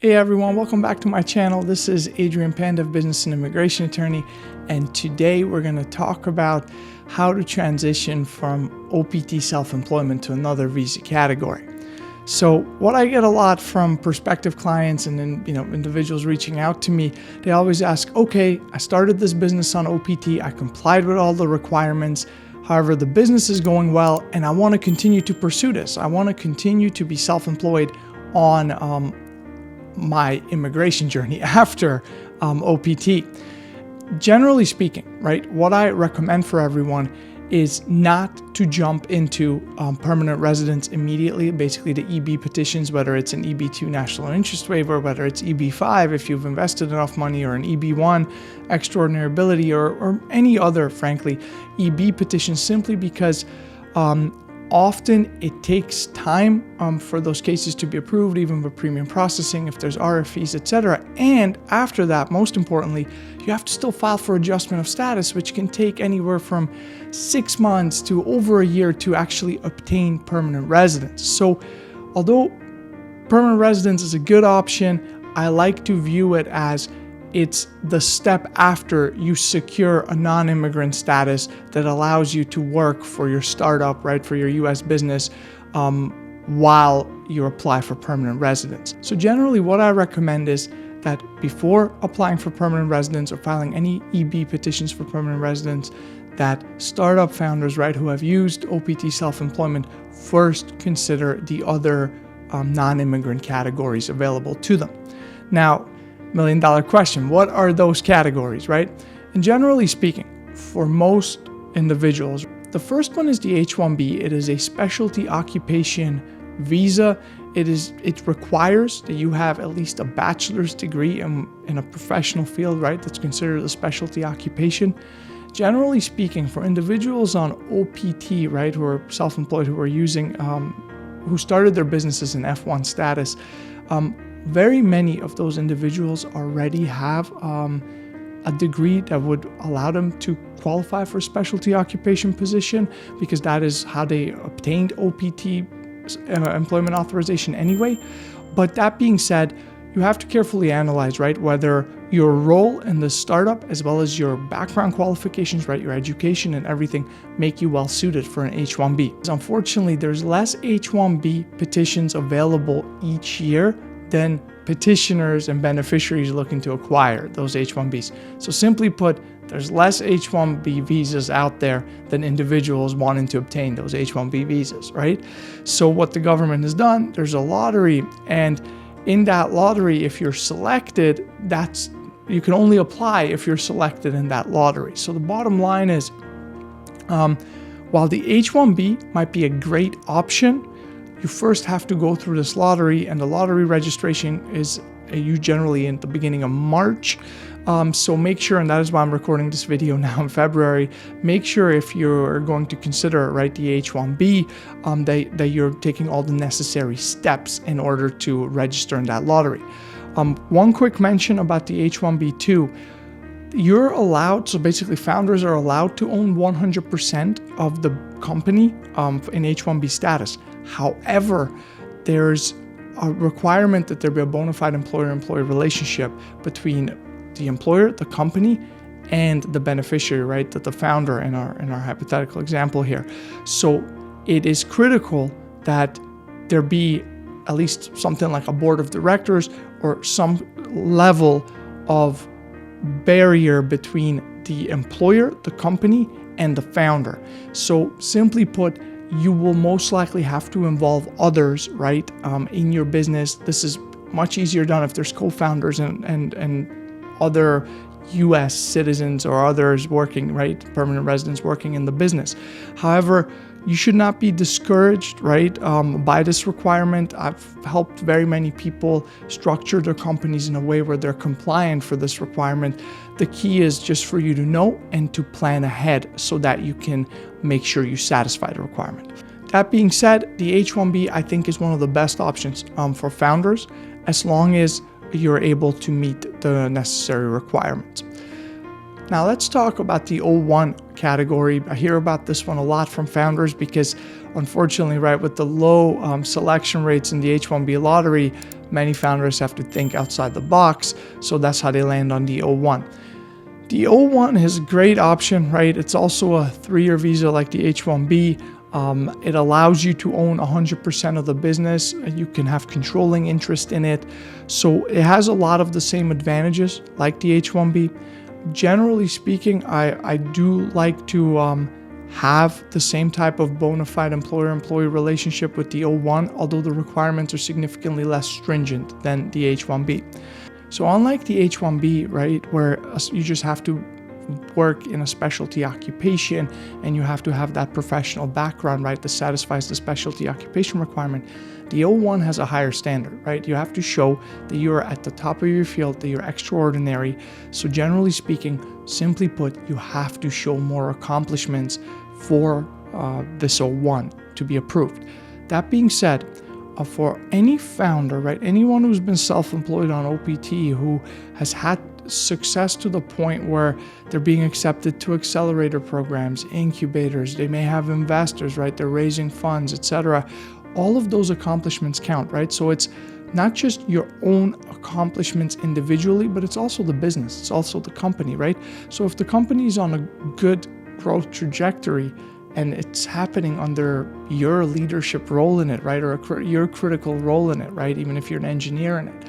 Hey everyone, welcome back to my channel. This is Adrian Panda, business and immigration attorney, and today we're going to talk about how to transition from OPT self-employment to another visa category. So what I get a lot from prospective clients and then individuals reaching out to me, they always ask, okay, I started this business on OPT, I complied with all the requirements. However, the business is going well and I want to continue to pursue this. I want to continue to be self-employed on my immigration journey after OPT. Generally speaking, right, what I recommend for everyone is not to jump into permanent residence immediately, basically the EB petitions, whether it's an EB2 national interest waiver, whether it's EB5 if you've invested enough money, or an EB1 extraordinary ability, or any other, frankly, EB petition, simply because often it takes time for those cases to be approved, even with premium processing, if there's RFEs, etc. And after that, most importantly, you have to still file for adjustment of status, which can take anywhere from 6 months to over a year to actually obtain permanent residence. So although permanent residence is a good option, I like to view it as it's the step after you secure a non-immigrant status that allows you to work for your startup, right, for your US business, while you apply for permanent residence. So generally what I recommend is that before applying for permanent residence or filing any EB petitions for permanent residence, that startup founders, right, who have used OPT self-employment first consider the other non-immigrant categories available to them. Now, $1 million question, what are those categories, right? And generally speaking, for most individuals, the first one is the H-1B. It is a specialty occupation visa. It requires that you have at least a bachelor's degree in a professional field, right? That's considered a specialty occupation. Generally speaking, for individuals on OPT, right, who are self-employed, who are using, who started their businesses in F1 status, very many of those individuals already have a degree that would allow them to qualify for a specialty occupation position, because that is how they obtained OPT employment authorization anyway. But that being said, you have to carefully analyze, right, whether your role in the startup as well as your background qualifications, right, your education and everything make you well suited for an H-1B. Unfortunately, there's less H-1B petitions available each year than petitioners and beneficiaries looking to acquire those H-1Bs. So simply put, there's less H-1B visas out there than individuals wanting to obtain those H-1B visas, right? So what the government has done, there's a lottery, and in that lottery, if you're selected, you can only apply if you're selected in that lottery. So the bottom line is, while the H-1B might be a great option, you first have to go through this lottery, and the lottery registration is generally in the beginning of March. So make sure, and that is why I'm recording this video now in February, make sure if you're going to consider, right, the H-1B, that you're taking all the necessary steps in order to register in that lottery. One quick mention about the H-1B too. You're allowed, so basically founders are allowed to own 100% of the company in H-1B status. However, there's a requirement that there be a bona fide employer-employee relationship between the employer, the company, and the beneficiary, right, that the founder in our hypothetical example here. So it is critical that there be at least something like a board of directors or some level of barrier between the employer, the company, and the founder. So simply put, you will most likely have to involve others, right, in your business. This is much easier done if there's co-founders and other US citizens or others working, right, permanent residents working in the business. However, you should not be discouraged, right, by this requirement. I've helped very many people structure their companies in a way where they're compliant for this requirement. The key is just for you to know and to plan ahead so that you can make sure you satisfy the requirement. That being said, the H-1B I think is one of the best options for founders, as long as you're able to meet the necessary requirements. Now let's talk about the O1 category. I hear about this one a lot from founders because unfortunately, right, with the low selection rates in the H-1B lottery, many founders have to think outside the box. So that's how they land on the O1. The O1 is a great option, right? It's also a 3-year visa like the H-1B. It allows you to own 100% of the business. You can have controlling interest in it. So it has a lot of the same advantages like the H-1B. Generally speaking, I do like to have the same type of bona fide employer-employee relationship with the O1, although the requirements are significantly less stringent than the H-1B. So unlike the H-1B, right, where you just have to work in a specialty occupation and you have to have that professional background, right, that satisfies the specialty occupation requirement, the O1 has a higher standard, right? You have to show that you're at the top of your field, that you're extraordinary. So generally speaking, simply put, you have to show more accomplishments for this O1 to be approved. That being said, for any founder, right, anyone who's been self-employed on OPT who has had success to the point where they're being accepted to accelerator programs, incubators, they may have investors, right, they're raising funds, etc. All of those accomplishments count, right? So it's not just your own accomplishments individually, but it's also the business, it's also the company, right? So if the company is on a good growth trajectory and it's happening under your leadership role in it, right, or your critical role in it, right, even if you're an engineer in it,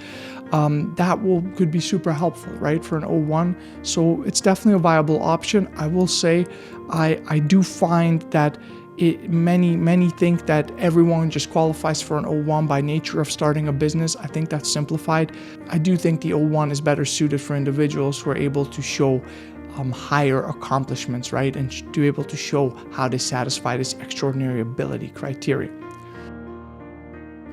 that could be super helpful, right, for an O1. So it's definitely a viable option. I will say I do find that many think that everyone just qualifies for an O1 by nature of starting a business. I think that's simplified. I do think the O1 is better suited for individuals who are able to show higher accomplishments, right, and to be able to show how they satisfy this extraordinary ability criteria.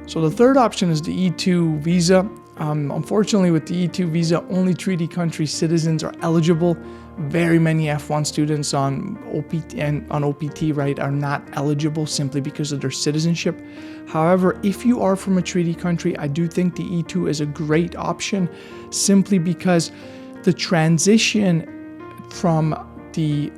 So the third option is the E2 visa. Unfortunately, with the E2 visa, only treaty country citizens are eligible. Very many F1 students on OPT, right, are not eligible simply because of their citizenship. However, if you are from a treaty country, I do think the E2 is a great option simply because the transition from the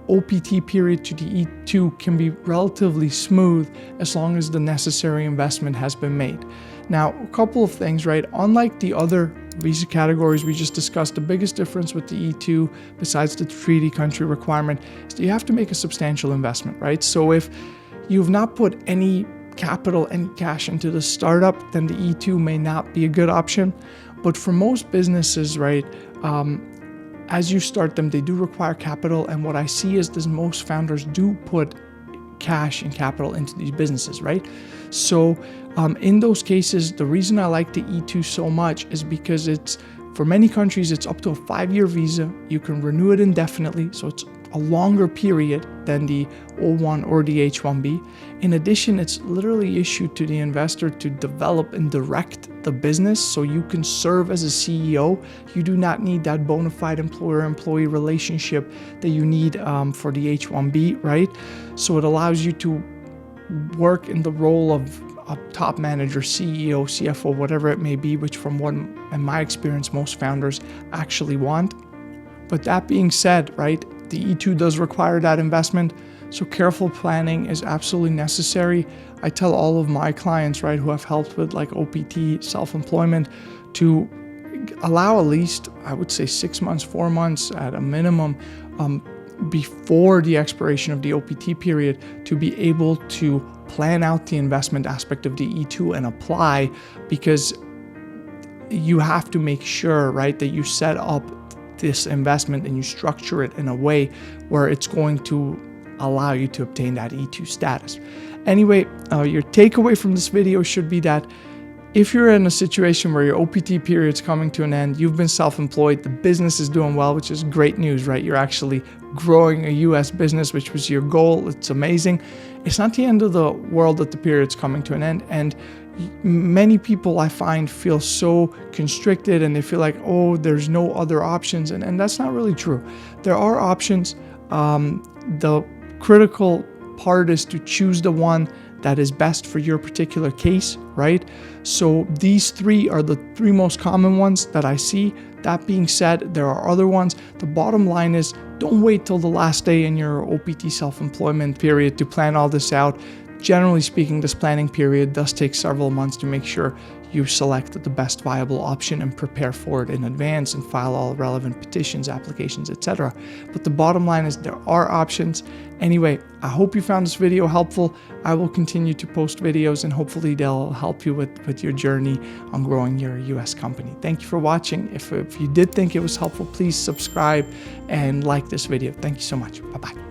OPT period to the E2 can be relatively smooth as long as the necessary investment has been made. Now, a couple of things, right? Unlike the other visa categories we just discussed, the biggest difference with the E2, besides the treaty country requirement, is that you have to make a substantial investment, right? So if you've not put any capital, any cash into the startup, then the E2 may not be a good option. But for most businesses, right, as you start them, they do require capital. And what I see is that most founders do put cash and capital into these businesses, right? So in those cases, the reason I like the E2 so much is because it's, for many countries, it's up to a 5-year visa. You can renew it indefinitely. So it's a longer period than the O1 or the H-1B. In addition, it's literally issued to the investor to develop and direct the business, so you can serve as a CEO. You do not need that bona fide employer-employee relationship that you need for the H-1B, right? So it allows you to work in the role of a top manager, CEO, CFO, whatever it may be, which from what, in my experience, most founders actually want. But that being said, right, the E2 does require that investment, so careful planning is absolutely necessary. I tell all of my clients, right, who I've helped with like OPT, self-employment, to allow at least, I would say 6 months, 4 months at a minimum, before the expiration of the OPT period to be able to plan out the investment aspect of the E2 and apply, because you have to make sure, right, that you set up this investment and you structure it in a way where it's going to allow you to obtain that E2 status. Anyway, your takeaway from this video should be that if you're in a situation where your OPT period is coming to an end, you've been self-employed, the business is doing well, which is great news, right? You're actually growing a US business, which was your goal. It's amazing. It's not the end of the world that the period's coming to an end. And many people I find feel so constricted and they feel like, oh, there's no other options. And that's not really true. There are options. The critical part is to choose the one that is best for your particular case, right? So these 3 are the 3 most common ones that I see. That being said, there are other ones. The bottom line is, don't wait till the last day in your OPT self-employment period to plan all this out. Generally speaking, this planning period does take several months to make sure you select the best viable option and prepare for it in advance and file all relevant petitions, applications, etc. But the bottom line is there are options. Anyway, I hope you found this video helpful. I will continue to post videos and hopefully they'll help you with your journey on growing your US company. Thank you for watching. If you did think it was helpful, please subscribe and like this video. Thank you so much. Bye-bye.